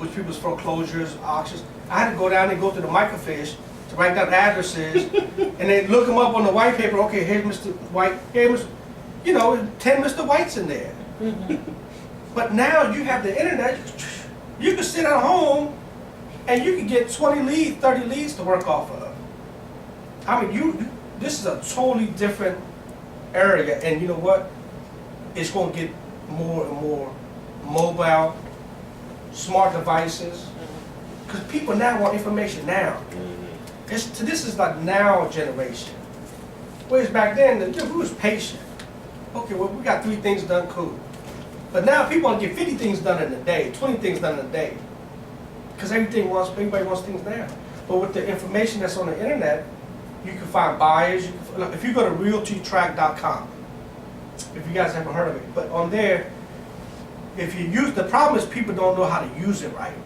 with people's foreclosures, auctions. I had to go down and go to the microfiche to write down addresses, and then look them up on the white paper. Okay, here's Mr. White. Here's, 10 Mr. Whites in there. But now you have the internet. You can sit at home, and you can get 20 leads, 30 leads to work off of. I mean, this is a totally different area, and you know what? It's going to get more and more mobile, smart devices, because people now want information now. This is like now generation. Whereas back then, we was patient. Okay, well, we got 3 things done, cool. But now people want to get 50 things done in a day, 20 things done in a day, because everybody wants things now. But with the information that's on the internet, you can find buyers. If you go to realtytrack.com, if you guys haven't heard of it, but on there, if you use, the problem is people don't know how to use it right.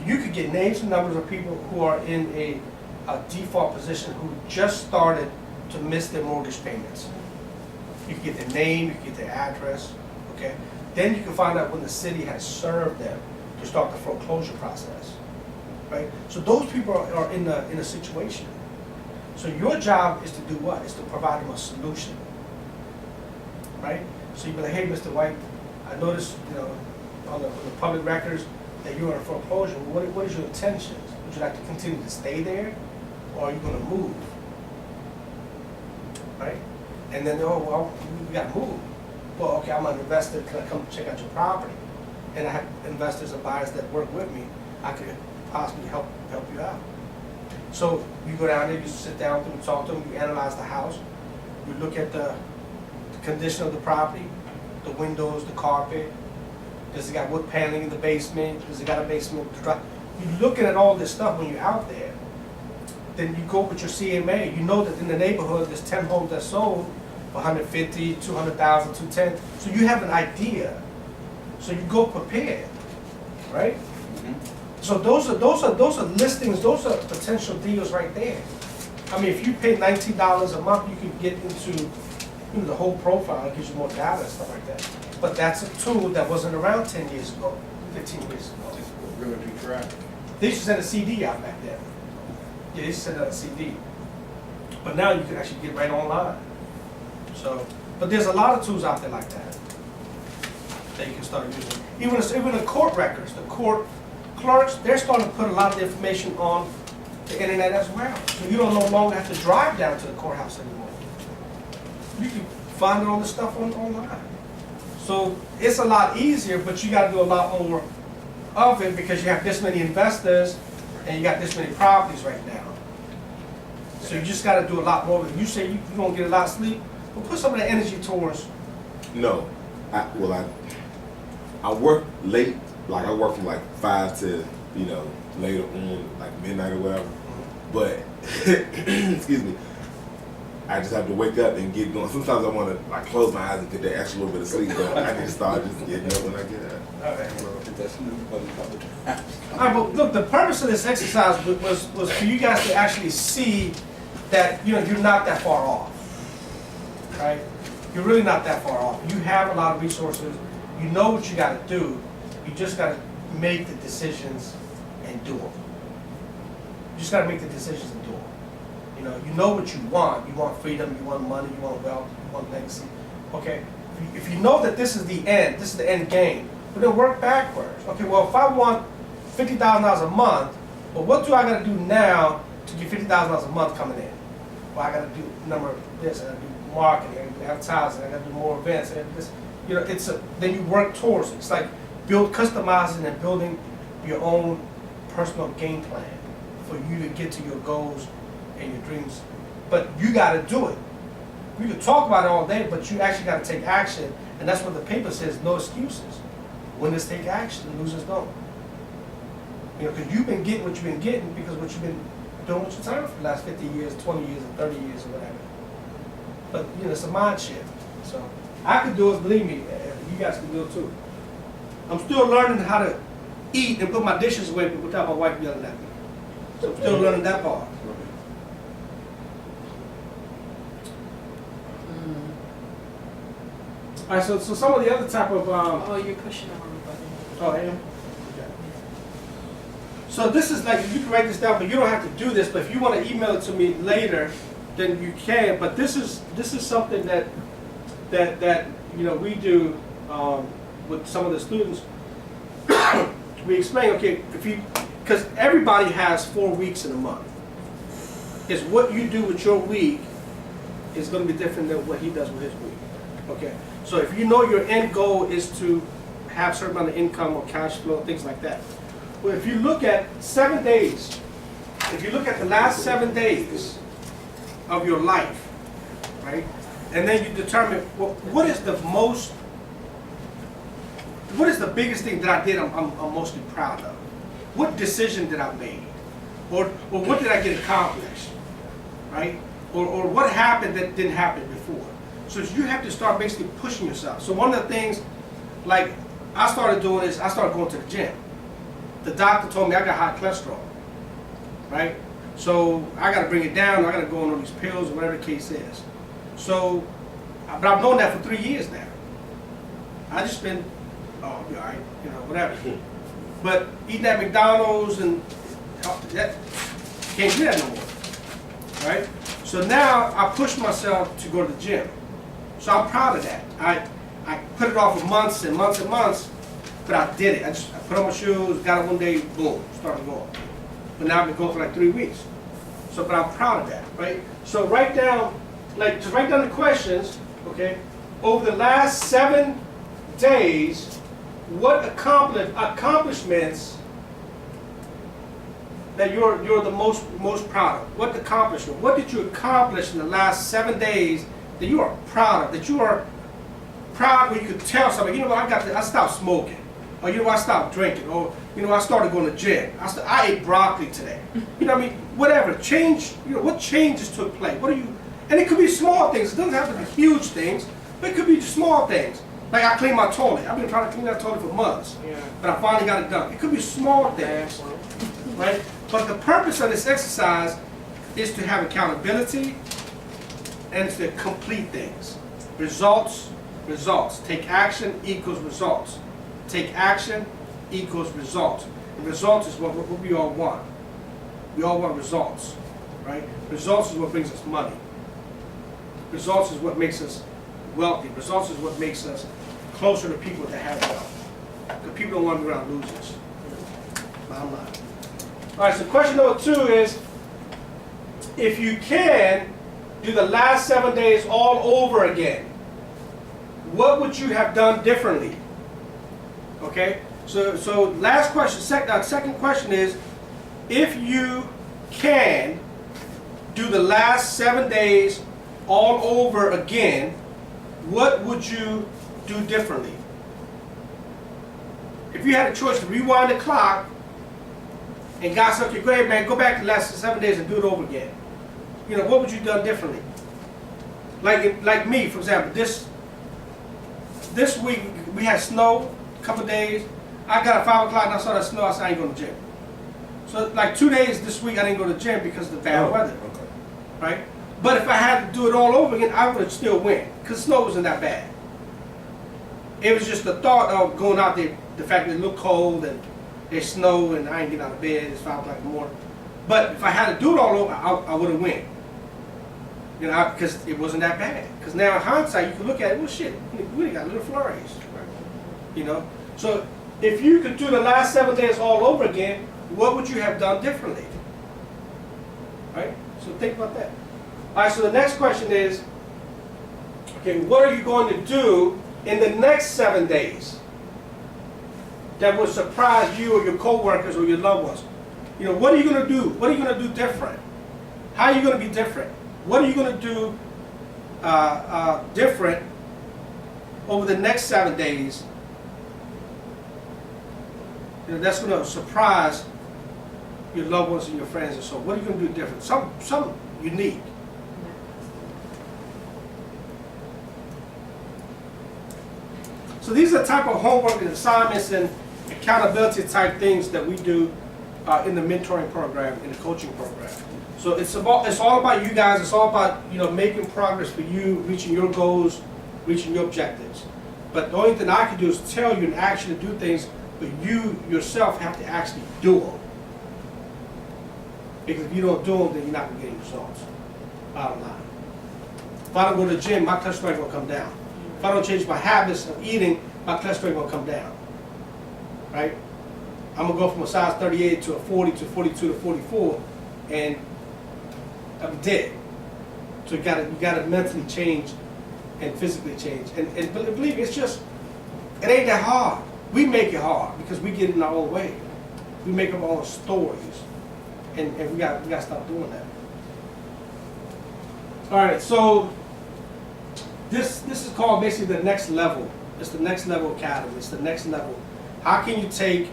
You could get names and numbers of people who are in a default position who just started to miss their mortgage payments. You can get their name, you can get their address, okay? Then you can find out when the city has served them to start the foreclosure process, right? So those people are in a situation. So your job is to do what? Is to provide them a solution, right? So you be like, hey, Mr. White, I noticed, on the public records that you're in a foreclosure. What is your intentions? Would you like to continue to stay there, or are you going to move? Right? And then, oh, well, we got to move. Well, okay, I'm an investor. Can I come check out your property? And I have investors and buyers that work with me. I could possibly help you out. So you go down there, you sit down with them, talk to them, you analyze the house, you look at the condition of the property, the windows, the carpet. Does it got wood paneling in the basement? Does it got a basement? You're looking at all this stuff when you're out there. Then you go with your CMA. You know that in the neighborhood there's 10 homes that sold for 150, 200,000, 210. So you have an idea. So you go prepared, right? So those are listings. Those are potential deals right there. I mean, if you pay $19 a month, you can get into the whole profile. It gives you more data and stuff like that. But that's a tool that wasn't around 10 years ago, 15 years ago. Realty Track. They used to send a CD out back then. Yeah, they used to send out a CD. But now you can actually get right online. So, but there's a lot of tools out there like that you can start using. Even the court records, the court clerks, they're starting to put a lot of the information on the internet as well. So you don't no longer have to drive down to the courthouse anymore. You can find all this stuff online. So it's a lot easier, but you got to do a lot more of it because you have this many investors and you got this many properties right now. So you just got to do a lot more of it. You say you don't get a lot of sleep, but put some of that energy towards. No, I work late. Like I work from like 5 to later on, like midnight or whatever. But excuse me. I just have to wake up and get going. Sometimes I want to like close my eyes and get that extra little bit of sleep, but I need to start just getting up when I get up. All right, but look, the purpose of this exercise was for you guys to actually see that you're not that far off, right? You're really not that far off. You have a lot of resources. You know what you got to do. You just got to make the decisions and do them. You just got to make the decisions and do them. You know what you want. You want freedom, you want money, you want wealth, you want legacy. Okay, if you know that this is the end game, but then work backwards. Okay, well, if I want $50,000 a month, well, what do I got to do now to get $50,000 a month coming in? Well, I got to do number of this, I got to do marketing, I got to do advertising, I got to do more events. Then you work towards it. It's like customizing and building your own personal game plan for you to get to your goals and your dreams. But you got to do it. We can talk about it all day, but you actually got to take action, and that's what the paper says, no excuses. Winners take action, losers don't. Because you've been getting what you've been getting because what you've been doing with your time for the last 50 years, 20 years, and 30 years, or whatever. But, it's a mind shift. So, I could do it, believe me, you guys can do it too. I'm still learning how to eat and put my dishes away without my wife yelling at me. So I'm still learning that part. All right, so some of the other type of Oh, you're pushing the wrong button. Oh, I am. So this is like, you can write this down, but you don't have to do this, but if you want to email it to me later, then you can. But this is something that we do with some of the students. We explain, okay, because everybody has 4 weeks in a month. It's what you do with your week is going to be different than what he does with his week. Okay, so if you know your end goal is to have a certain amount of income or cash flow, things like that. Well, if you look at 7 days, if you look at the last 7 days of your life, right, and then you determine, well, what is the biggest thing that I did I'm mostly proud of? What decision did I make? Or what did I get accomplished, right? Or what happened that didn't happen before? So you have to start basically pushing yourself. So one of the things, like I started doing is I started going to the gym. The doctor told me I got high cholesterol, right? So I got to bring it down. I got to go on all these pills or whatever the case is. So, but I've known that for 3 years now. I just been, oh, I'll be all right, whatever. But eating at McDonald's and that, can't do that no more, right? So now I push myself to go to the gym. So I'm proud of that. I put it off for months and months and months, but I did it. I put on my shoes, got it one day, boom, started going. But now I've been going for like 3 weeks. So, but I'm proud of that, right? So write down, just write down the questions, okay? Over the last 7 days, what accomplishments that you're the most proud of? What accomplishment? What did you accomplish in the last 7 days that you are proud of? That you are proud when you could tell somebody, I stopped smoking, or I stopped drinking, or I started going to gym. I ate broccoli today. Whatever change. What changes took place? And it could be small things. It doesn't have to be huge things, but it could be small things. Like I cleaned my toilet. I've been trying to clean that toilet for months, but I finally got it done. It could be small things, right? But the purpose of this exercise is to have accountability and to complete things. Results. Take action equals results. Take action equals results. And results is what we all want. We all want results, right? Results is what brings us money. Results is what makes us wealthy. Results is what makes us closer to people that have wealth. Because people don't want to be around losers. Bottom line. All right, so question number 2 is, if you can do the last 7 days all over again, what would you have done differently? Okay, so last question, second question is, if you can do the last 7 days all over again, what would you do differently? If you had a choice to rewind the clock and God said, okay, go ahead, man, go back to the last 7 days and do it over again, what would you have done differently? Like me, for example, this week we had snow, a couple of days. I got at 5 o'clock and I saw that snow. I said I ain't going to the gym. So like 2 days this week I didn't go to the gym because of the bad weather, right? But if I had to do it all over again, I would have still went because snow wasn't that bad. It was just the thought of going out there, the fact that it looked cold and there's snow and I ain't getting out of bed. It's 5 o'clock in the morning. But if I had to do it all over, I would have went. Because it wasn't that bad. Because now in hindsight, you can look at it, well, shit, we got little flurries. Right? So if you could do the last 7 days all over again, what would you have done differently? Right? So think about that. All right, so the next question is, okay, what are you going to do in the next 7 days that will surprise you or your coworkers or your loved ones? What are you going to do? What are you going to do different? How are you going to be different? What are you going to do different over the next 7 days? That's going to surprise your loved ones and your friends and so on. What are you going to do different? Something unique. So these are the type of homework and assignments and accountability type things that we do in the mentoring program, in the coaching program. So it's all about you guys. It's all about making progress for you, reaching your goals, reaching your objectives. But the only thing I can do is tell you and ask you to do things, but you yourself have to actually do them. Because if you don't do them, then you're not going to get any results. Bottom line. If I don't go to the gym, my cholesterol will come down. If I don't change my habits of eating, my cholesterol will come down. Right? I'm going to go from a size 38 to a 40 to 42 to 44, and I'm dead. So you gotta mentally change and physically change. And believe me, it ain't that hard. We make it hard because we get in our own way. We make up our own stories. And we gotta stop doing that. All right, so this is called basically the next level. It's the next level academy. It's the next level. How can you take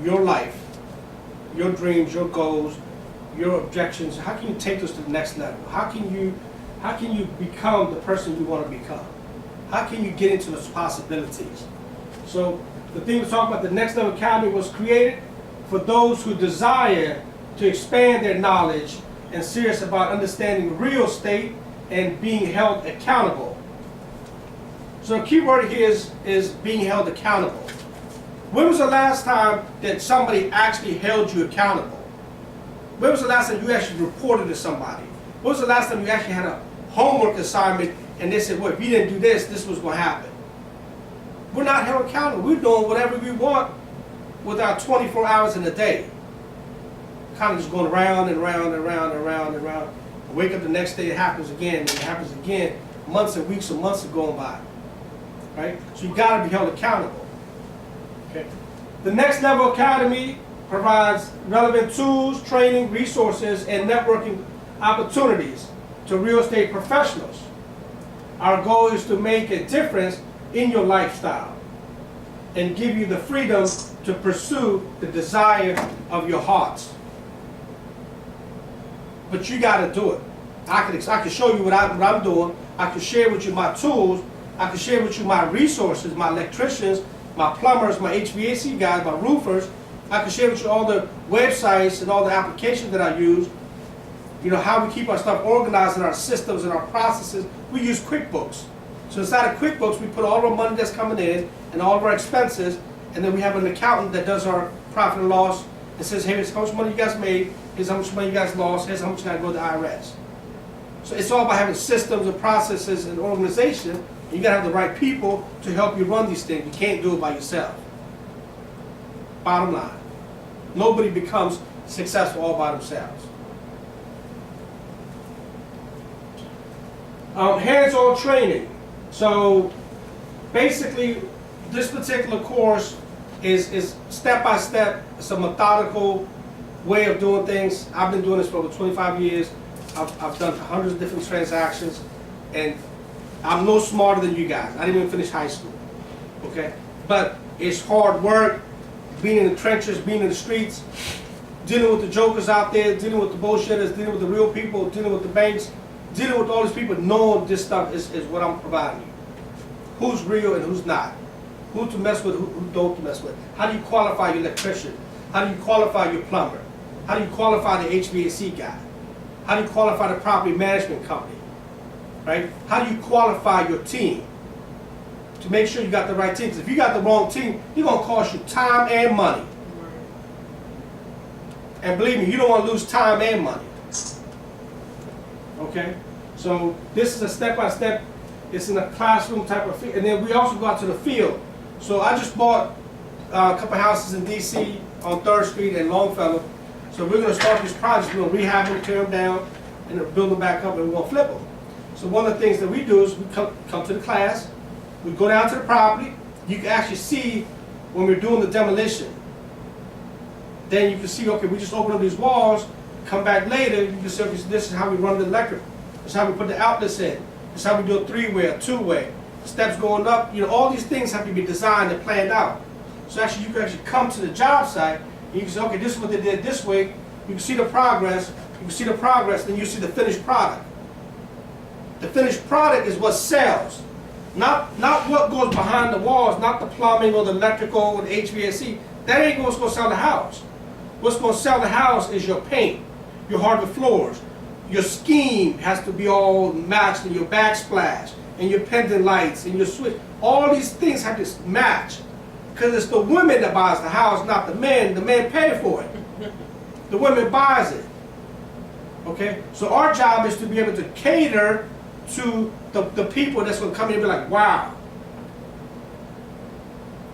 your life, your dreams, your goals, your objections? How can you take those to the next level? How can you become the person you want to become? How can you get into those possibilities? So the thing we're talking about, the Next Level Academy, was created for those who desire to expand their knowledge and serious about understanding real estate and being held accountable. So the key word here is being held accountable. When was the last time that somebody actually held you accountable? When was the last time you actually reported to somebody? When was the last time you actually had a homework assignment and they said, well, if you didn't do this, this was going to happen? We're not held accountable. We're doing whatever we want with our 24 hours in a day. Kind of just going around and around and around and around and around. Wake up the next day, it happens again, and it happens again. Months and weeks and months are going by. Right? So you got to be held accountable. Okay. The Next Level Academy provides relevant tools, training, resources, and networking opportunities to real estate professionals. Our goal is to make a difference in your lifestyle and give you the freedom to pursue the desire of your hearts. But you got to do it. I can show you what I'm doing. I can share with you my tools. I can share with you my resources, my electricians, my plumbers, my HVAC guys, my roofers. I can share with you all the websites and all the applications that I use. You know, how we keep our stuff organized in our systems and our processes. We use QuickBooks. So inside of QuickBooks, we put all of our money that's coming in and all of our expenses, and then we have an accountant that does our profit and loss and says, hey, here's how much money you guys made, here's how much money you guys lost, here's how much you got to go to the IRS. So it's all about having systems and processes and organization. You got to have the right people to help you run these things. You can't do it by yourself. Bottom line. Nobody becomes successful all by themselves. Hands-on training. So basically, this particular course is step-by-step. It's a methodical way of doing things. I've been doing this for over 25 years. I've done hundreds of different transactions, and I'm no smarter than you guys. I didn't even finish high school, okay? But it's hard work, being in the trenches, being in the streets, dealing with the jokers out there, dealing with the bullshitters, dealing with the real people, dealing with the banks, dealing with all these people, knowing this stuff is what I'm providing you. Who's real and who's not. Who to mess with, who don't to mess with. How do you qualify your electrician? How do you qualify your plumber? How do you qualify the HVAC guy? How do you qualify the property management company? Right? How do you qualify your team? To make sure you got the right team. Because if you got the wrong team, it's going to cost you time and money. And believe me, you don't want to lose time and money. Okay? So this is a step-by-step. It's in a classroom type of field. And then we also go out to the field. So I just bought a couple houses in D.C. on 3rd Street and Longfellow. So we're going to start these projects. We're going to rehab them, tear them down, and build them back up, and we're going to flip them. So one of the things that we do is we come to the class. We go down to the property. You can actually see when we're doing the demolition. Then you can see, okay, we just open up these walls. Come back later, you can see, okay, this is how we run the electric. This is how we put the outlets in. This is how we do a 3-way, a 2-way. Steps going up. You know, all these things have to be designed and planned out. So actually, you can actually come to the job site and you can say, okay, this is what they did this way. You can see the progress. You can see the progress, then you see the finished product. The finished product is what sells. Not what goes behind the walls, not the plumbing or the electrical or the HVAC. That ain't what's going to sell the house. What's going to sell the house is your paint, your hardwood floors. Your scheme has to be all matched, and your backsplash, and your pendant lights, and your switch. All these things have to match. Because it's the women that buys the house, not the men. The men pay for it. The women buys it. Okay? So our job is to be able to cater to the people that's going to come in and be like, wow.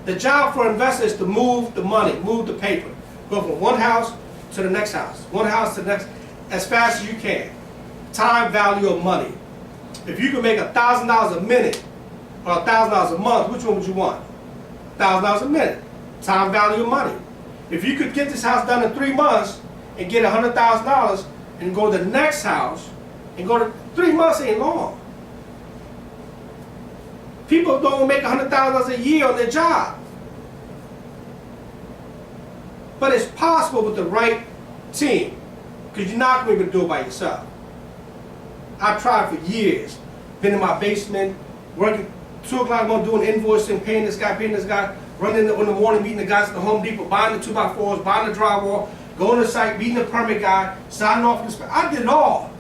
The job for investors is to move the money, move the paper. Go from one house to the next house, one house to the next, as fast as you can. Time value of money. If you can make $1,000 a minute or $1,000 a month, which one would you want? $1,000 a minute. Time value of money. If you could get this house done in 3 months and get $100,000 and go to the next house and go to 3 months ain't long. People don't make $100,000 a year on their job. But it's possible with the right team, because you're not going to be able to do it by yourself. I've tried for years. Been in my basement, working 2 o'clock in the morning, doing invoicing, paying this guy, running in the morning, meeting the guys at the Home Depot, buying the 2x4s, buying the drywall, going to the site, meeting the permit guy, signing off the I did it all.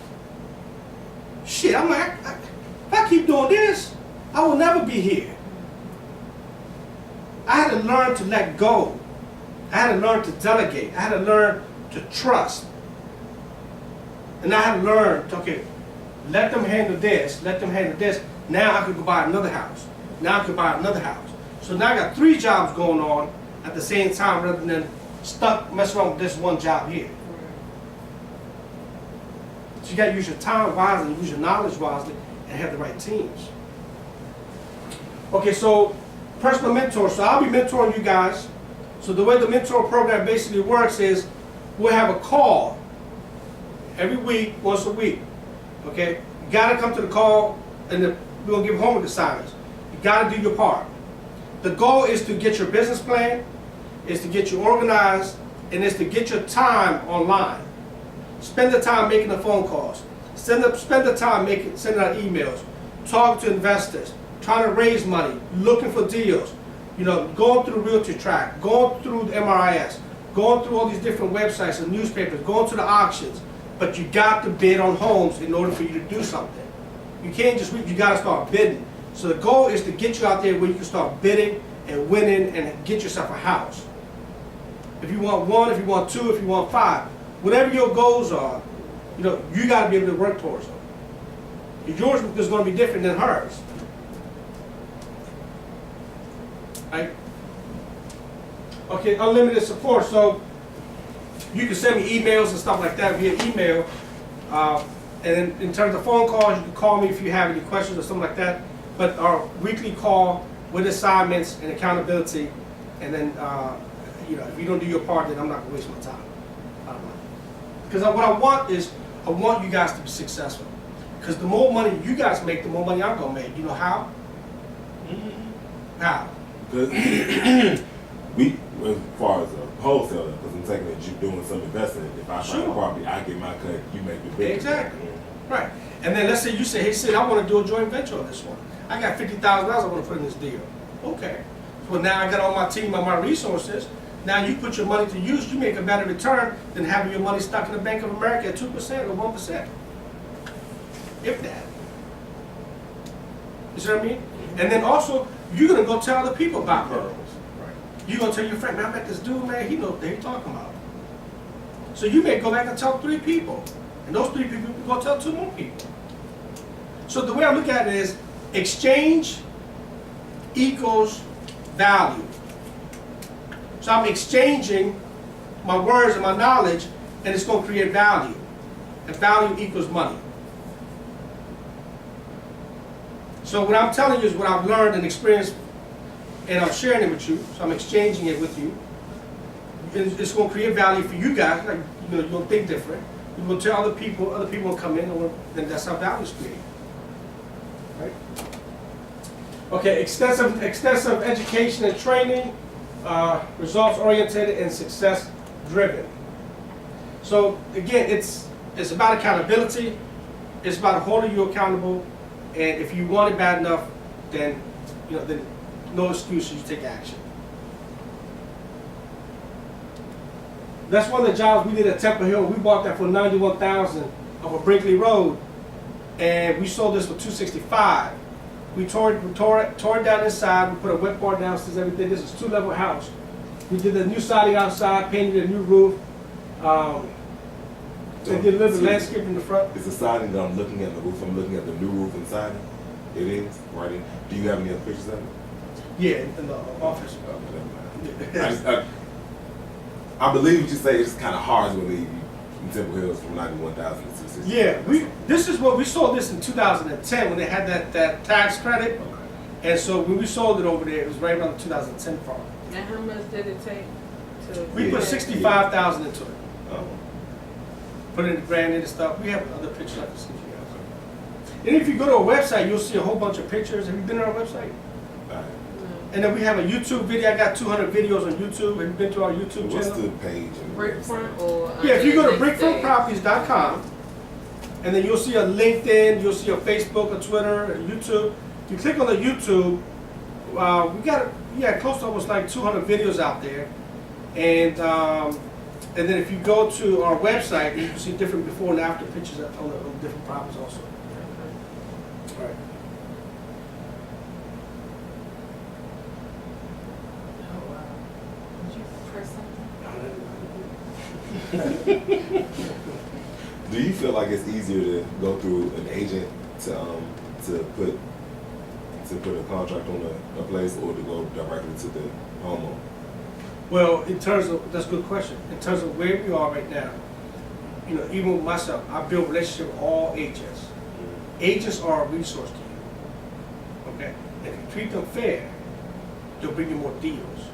Shit, I'm like, if I keep doing this, I will never be here. I had to learn to let go. I had to learn to delegate. I had to learn to trust. And I had to learn to, okay, let them handle this, let them handle this. Now I could go buy another house. Now I could buy another house. So now I got 3 jobs going on at the same time rather than stuck messing around with this one job here. So you got to use your time wisely, use your knowledge wisely, and have the right teams. Okay, so personal mentor. So I'll be mentoring you guys. So the way the mentor program basically works is we'll have a call every week, once a week. Okay, you got to come to the call, and we're going to give homework assignments. You got to do your part. The goal is to get your business plan, is to get you organized, and is to get your time online. Spend the time making the phone calls. Spend the time sending out emails, talking to investors, trying to raise money, looking for deals. You know, going through Realty Track, going through the MRIS, going through all these different websites and newspapers, going to the auctions. But you got to bid on homes in order for you to do something. You can't just read, you got to start bidding. So the goal is to get you out there where you can start bidding and winning and get yourself a house. If you want 1, if you want 2, if you want 5, whatever your goals are, you know, you got to be able to work towards them. Yours is going to be different than hers. Right? Okay, unlimited support. So you can send me emails and stuff like that via email. And in terms of phone calls, you can call me if you have any questions or something like that. But our weekly call with assignments and accountability. And then, you know, if you don't do your part, then I'm not going to waste my time. Because what I want is, I want you guys to be successful. Because the more money you guys make, the more money I'm going to make. You know how? How? Because we, as far as a wholesaler, because I'm taking that you're doing some investing. If I find a property, I get my cut, you make the big. Exactly. Right. And then let's say you say, hey Sid, I want to do a joint venture on this one. I got $50,000 I want to put in this deal. Okay. So now I got all my team, all my resources. Now you put your money to use, you make a better return than having your money stuck in the Bank of America at 2% or 1%. If that. You see what I mean? And then also, you're going to go tell other people about those. Right. You're going to tell your friend, man, I met this dude, man, he knows what he's talking about. So you may go back and tell 3 people. And those 3 people will go tell 2 more people. So the way I look at it is, exchange equals value. So I'm exchanging my words and my knowledge, and it's going to create value. And value equals money. So what I'm telling you is what I've learned and experienced, and I'm sharing it with you. So I'm exchanging it with you. It's going to create value for you guys. Like, you know, you're going to think different. You're going to tell other people will come in, and that's how value is created. Right? Okay, extensive education and training, results oriented and success driven. So again, it's about accountability. It's about holding you accountable. And if you want it bad enough, then no excuse, you take action. That's one of the jobs we did at Temple Hill. We bought that for $91,000 off of Brinkley Road, and we sold this for $265,000. We tore it down inside. We put a wet bar downstairs. Everything. This is a 2-level house. We did the new siding outside, painted a new roof. They did a little landscape in the front. It's a siding that I'm looking at the roof. I'm looking at the new roof and siding. It is right in. Do you have any other pictures of it? Yeah, in the office. Oh, never mind. I believe what you say. It's kind of hard to believe in Temple Hills from 91,000 to 260. Yeah, this is what we sold this in 2010 when they had that tax credit. Okay. And so when we sold it over there, it was right around the 2010 farm. And how much did it take to? We put Yeah. 65,000 into it. Oh. Put in the brand new stuff. We have other pictures I can see you guys. And if you go to our website, you'll see a whole bunch of pictures. Have you been to our website? All right. And then we have a YouTube video. I got 200 videos on YouTube. Have you been to our YouTube What's channel? the page? And Brickfront or? Yeah, if you go to next day? brickfrontproperties.com, and then you'll see a LinkedIn, you'll see a Facebook, a Twitter, a YouTube. You click on the YouTube, we got close to almost like 200 videos out there, and then if you go to our website, you can see different before and after pictures on the different properties also. All right. Oh, wow. Did you press something? Do you feel like it's easier to go through an agent to put a contract on a place, or to go directly to the homeowner? Well, in terms of, that's a good question. In terms of where we are right now, even with myself, I build relationship with all agents. Agents are a resource to you. Okay? If you treat them fair, they'll bring you more deals.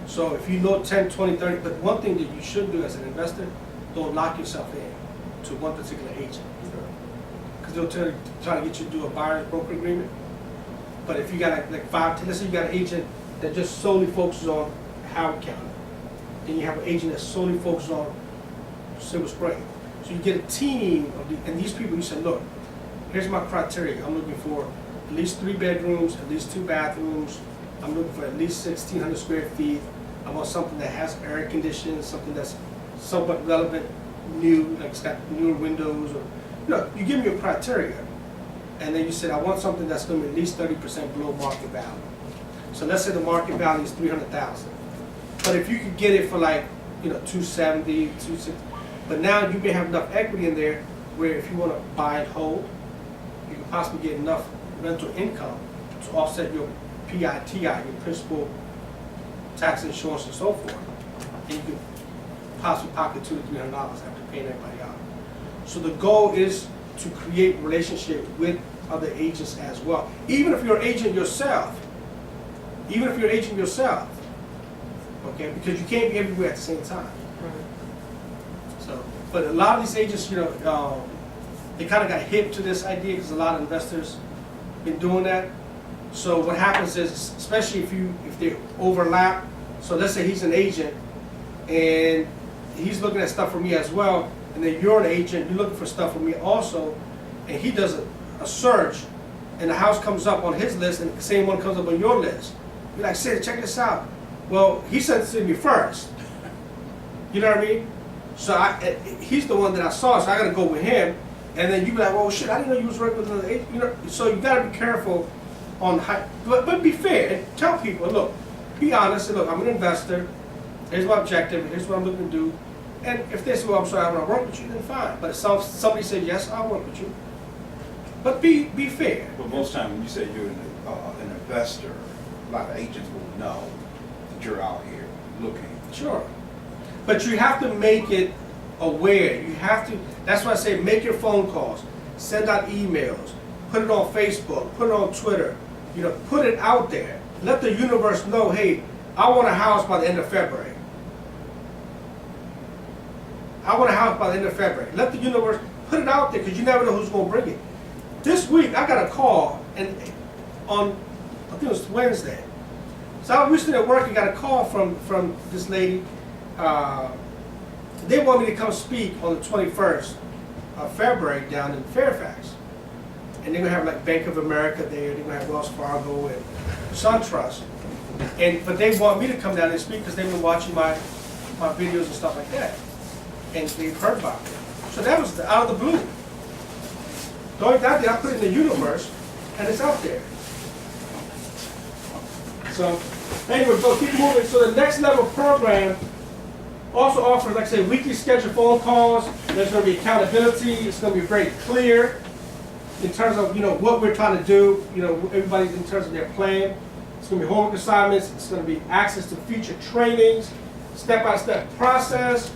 So if you know 10, 20, 30, but one thing that you should do as an investor, don't lock yourself in to one particular agent. Because they'll try to get you to do a buyer's broker agreement. But if you got like 5, 10, let's say you got an agent that just solely focuses on Howard County. Then you have an agent that solely focuses on Silver Spring. So you get a team of and these people, you say, look, here's my criteria. I'm looking for at least 3 bedrooms, at least 2 bathrooms. I'm looking for at least 1,600 square feet. I want something that has air conditioning, something that's somewhat relevant, new, like it's got newer windows. Or you give me a criteria. And then you said, I want something that's going to be at least 30% below market value. So let's say the market value is 300,000. But if you could get it for like, 270, 260, but now you may have enough equity in there where if you want to buy and hold, you can possibly get enough rental income to offset your PITI, your principal, tax, insurance, and so forth. And you can possibly pocket $200 to $300 after paying everybody out. So the goal is to create relationship with other agents as well. Even if you're an agent yourself, okay, because you can't be everywhere at the same time. So, but a lot of these agents, they kind of got hip to this idea because a lot of investors been doing that. So what happens is, especially if they overlap, so let's say he's an agent and he's looking at stuff for me as well, and then you're an agent, you're looking for stuff for me also, and he does a search, and the house comes up on his list, and the same one comes up on your list. You're like, Sid, check this out. Well, he sent it to me first. You know what I mean? So he's the one that I saw, so I got to go with him. And then you be like, well, shit, I didn't know you was working with another agent. So you got to be careful on how, but be fair and tell people, look, be honest. And look, I'm an investor. Here's my objective. Here's what I'm looking to do. And if they say, well, I'm sorry, I want to work with you, then fine. But if somebody says, yes, I'll work with you. But be fair. But most times when you say you're an investor, a lot of agents will know that you're out here looking. Sure. But you have to make it aware. You have to, that's why I say make your phone calls, send out emails, put it on Facebook, put it on Twitter, put it out there. Let the universe know, hey, I want a house by the end of February. I want a house by the end of February. Let the universe, put it out there because you never know who's going to bring it. This week I got a call and on, I think it was Wednesday. So I was recently at work and got a call from this lady. They want me to come speak on the 21st of February down in Fairfax. And they're going to have like Bank of America there, they're going to have Wells Fargo and SunTrust. But they want me to come down and speak because they've been watching my videos and stuff like that. And they've heard about it. So that was out of the blue. Going down there, I put it in the universe and it's out there. So anyway, so keep moving. So the next level program Also offers, like I say, weekly scheduled phone calls. There's going to be accountability. It's going to be very clear in terms of, what we're trying to do. Everybody in terms of their plan. It's going to be homework assignments. It's going to be access to future trainings, step-by-step process,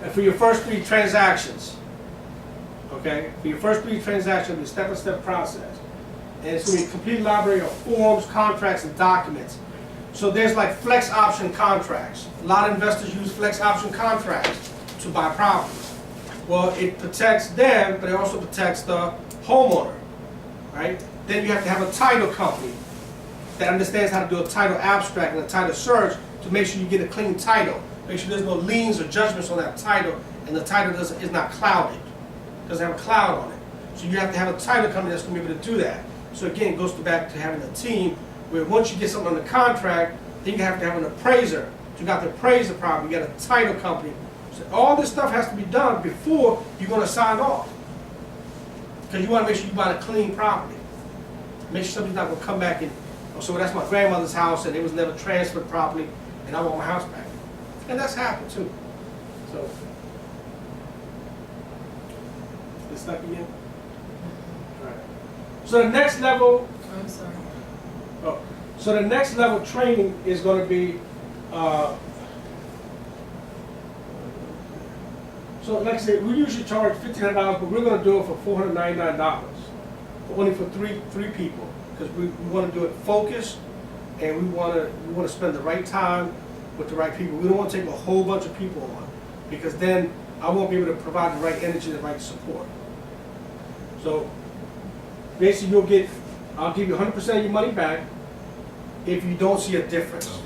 and for your first 3 transactions. Okay, for your first 3 transactions, it'll be a step-by-step process, and it's going to be a complete library of forms, contracts, and documents. So there's like flex option contracts. A lot of investors use flex option contracts to buy properties. Well, it protects them, but it also protects the homeowner, right? Then you have to have a title company that understands how to do a title abstract and a title search to make sure you get a clean title. Make sure there's no liens or judgments on that title, and the title is not clouded. Doesn't have a cloud on it. So you have to have a title company that's going to be able to do that. So again, it goes back to having a team where once you get something on the contract, then you have to have an appraiser. You got to appraise the property. You got a title company. So all this stuff has to be done before you're going to sign off. Because you want to make sure you buy a clean property. Make sure somebody's not going to come back and, oh, so that's my grandmother's house and it was never transferred properly and I want my house back. And that's happened too. So, it's stuck again? All right. So the next level, I'm sorry. oh, so the next level training is going to be, so like I said, we usually charge $1,500, but we're going to do it for $499, only for three people, because we want to do it focused, and we want to spend the right time with the right people. We don't want to take a whole bunch of people on, because then I won't be able to provide the right energy, the right support. So basically, I'll give you 100% of your money back if you don't see a difference.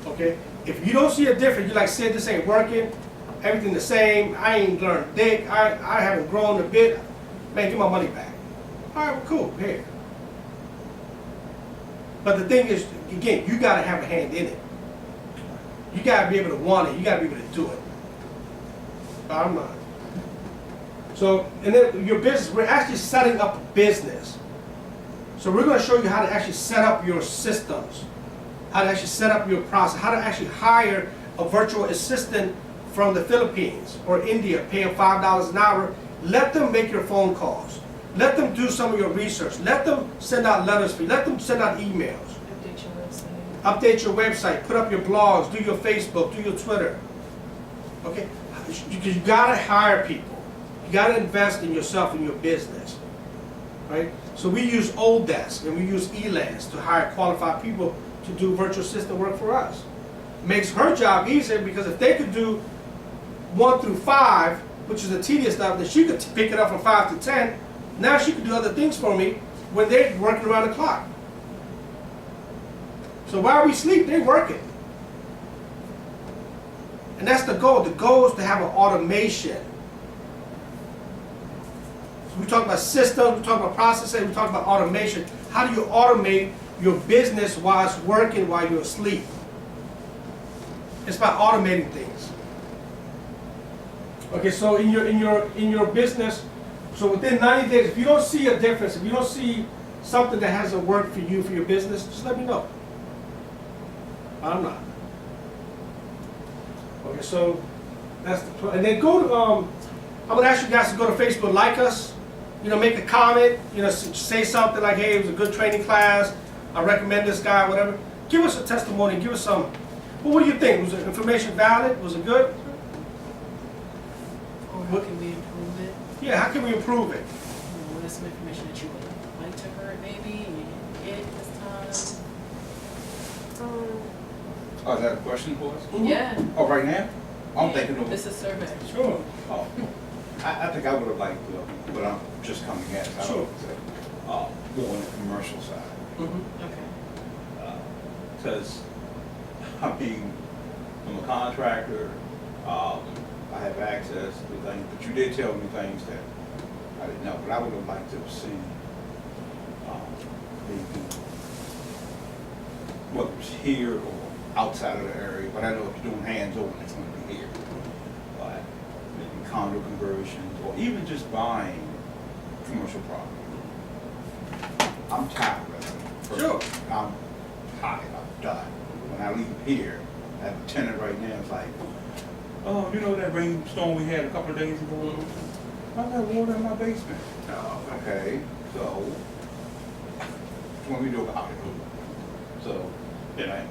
Okay? If you don't see a difference, you like said this ain't working, everything the same, I ain't learned dick, I haven't grown a bit, man, give my money back. All right, well, cool, here. But the thing is, again, you got to have a hand in it. You got to be able to want it. You got to be able to do it. Bottom line. So, and then your business, we're actually setting up a business. So we're going to show you how to actually set up your systems, how to actually set up your process, how to actually hire a virtual assistant from the Philippines or India, pay them $5 an hour. Let them make your phone calls. Let them do some of your research. Let them send out letters for you. Let them send out emails. Update your website. Update your website. Put up your blogs. Do your Facebook. Do your Twitter. Okay? Because you got to hire people. You got to invest in yourself and your business. Right? So we use Odesk and we use Elance to hire qualified people to do virtual assistant work for us. Makes her job easier because if they could do 1 through 5, which is the tedious stuff, then she could pick it up from 5 to 10. Now she can do other things for me when they're working around the clock. So while we sleep, they're working. And that's the goal. The goal is to have an automation. So we talk about systems, we talk about processing, we talk about automation. How do you automate your business while it's working while you're asleep? It's about automating things. Okay, so in your business, so within 90 days, if you don't see a difference, if you don't see something that hasn't worked for you for your business, just let me know. I'm not. Okay, so that's the plan. And then go to I'm gonna ask you guys to go to Facebook, like us, make a comment, say something like, hey, it was a good training class, I recommend this guy, whatever. Give us a testimony, give us some. Well, what do you think? Was the information valid? Was it good? Or how can we improve it? Yeah, how can we improve it? What is some information that you would like to hear maybe and you didn't get this time? Oh, is that a question for us? Yeah. Oh, right now? I'm Yeah, thinking of. This is survey. Sure. Oh, I think I would have liked, but I'm just coming at it. I Sure. would say, more on the commercial side. Mm-hmm. Okay. Because, I'm a contractor, I have access to things, but you did tell me things that I didn't know, but I would have liked to have seen, maybe, whether it's here or outside of the area, but I know if you're doing hands-on, it's gonna be here. But maybe condo conversions, or even just buying commercial property. I'm tired of it. Sure. I'm tired, I'm done. When I leave here, I have a tenant right now, it's like, oh, you know that rainstorm we had a couple of days ago? I got water in my basement. Oh, Okay, so, what we do about it? So, then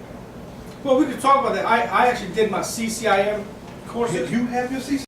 Well, we could talk about that. I actually did my CCIM courses. you have your CC?